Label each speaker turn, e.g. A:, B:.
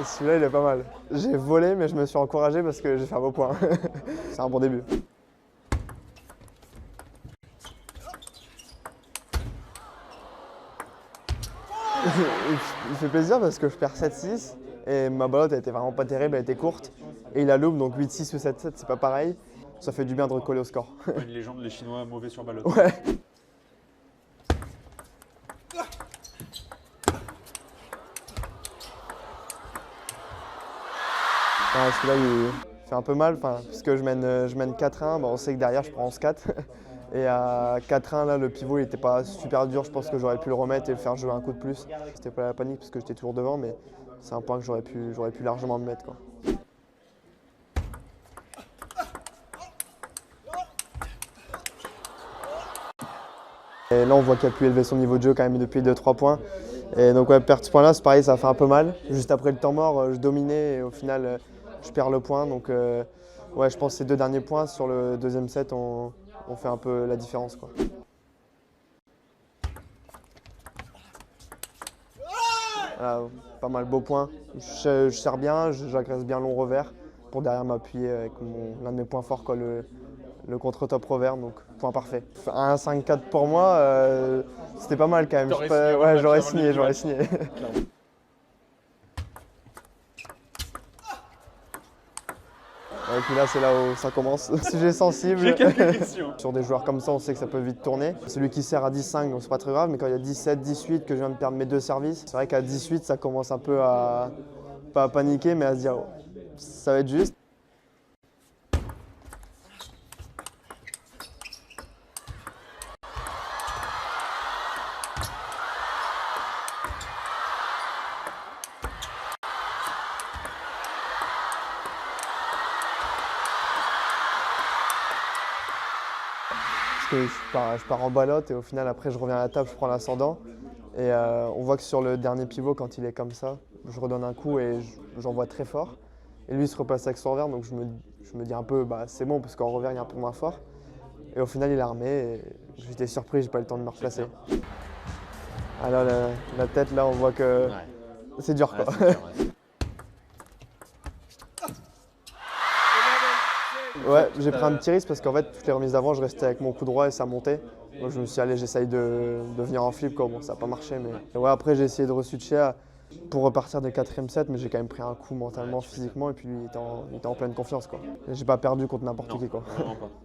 A: Et celui-là, il est pas mal. J'ai volé, mais je me suis encouragé parce que j'ai fait un beau point. C'est un bon début. Il fait plaisir parce que je perds 7-6 et ma balle elle était vraiment pas terrible, elle était courte. Et il a loupe, donc 8-6 ou 7-7, c'est pas pareil. Ça fait du bien de recoller au score.
B: Une légende, les Chinois mauvais sur balle.
A: Ouais. Celui-là, il fait un peu mal, puisque je mène 4-1, on sait que derrière, je prends 11-4. Et à 4-1, là, le pivot, il était pas super dur, je pense que j'aurais pu le remettre et le faire jouer un coup de plus. C'était pas la panique parce que j'étais toujours devant, mais c'est un point que j'aurais pu largement me mettre, quoi. Et là, on voit qu'il a pu élever son niveau de jeu quand même depuis 2-3 points. Et donc, ouais, perdre ce point-là, c'est pareil, ça fait un peu mal. Juste après le temps mort, je dominais et au final, je perds le point. Donc, ouais, je pense que ces 2 derniers points sur le deuxième set ont fait un peu la différence, quoi. Voilà, pas mal beau point. Je sers bien, j'agresse bien long revers pour derrière m'appuyer avec l'un de mes points forts, quoi, le contre-top revers, donc point parfait. Un 5-4 pour moi, c'était pas mal quand même. Ouais, j'aurais signé. Et puis là, c'est là où ça commence. Sujet sensible.
B: J'ai quelques questions.
A: Sur des joueurs comme ça, on sait que ça peut vite tourner. Celui qui sert à 10-5, donc c'est pas très grave, mais quand il y a 17-18 que je viens de perdre mes 2 services, c'est vrai qu'à 18, ça commence un peu à, pas à paniquer, mais à se dire, oh, ça va être juste. Parce que je pars en ballotte et au final, après, je reviens à la table, je prends l'ascendant. Et on voit que sur le dernier pivot, quand il est comme ça, je redonne un coup et j'envoie très fort. Et lui, il se replace avec son revers, donc je me dis un peu, bah, c'est bon, parce qu'en revers, il est un peu moins fort. Et au final, il a remis et j'étais surpris, j'ai pas eu le temps de me replacer. Alors, la tête, là, on voit que c'est dur, quoi.
B: Ouais,
A: Ouais, j'ai pris un petit risque parce qu'en fait, toutes les remises d'avant, je restais avec mon coup droit et ça montait. Donc je me suis dit, allez, j'essaye de venir en flip, quoi. Bon, ça n'a pas marché, mais et ouais, après, j'ai essayé de re-switcher pour repartir des 4e set, mais j'ai quand même pris un coup mentalement, physiquement, et puis lui, il était en pleine confiance, quoi. J'ai pas perdu contre n'importe qui, quoi.
B: Vraiment pas.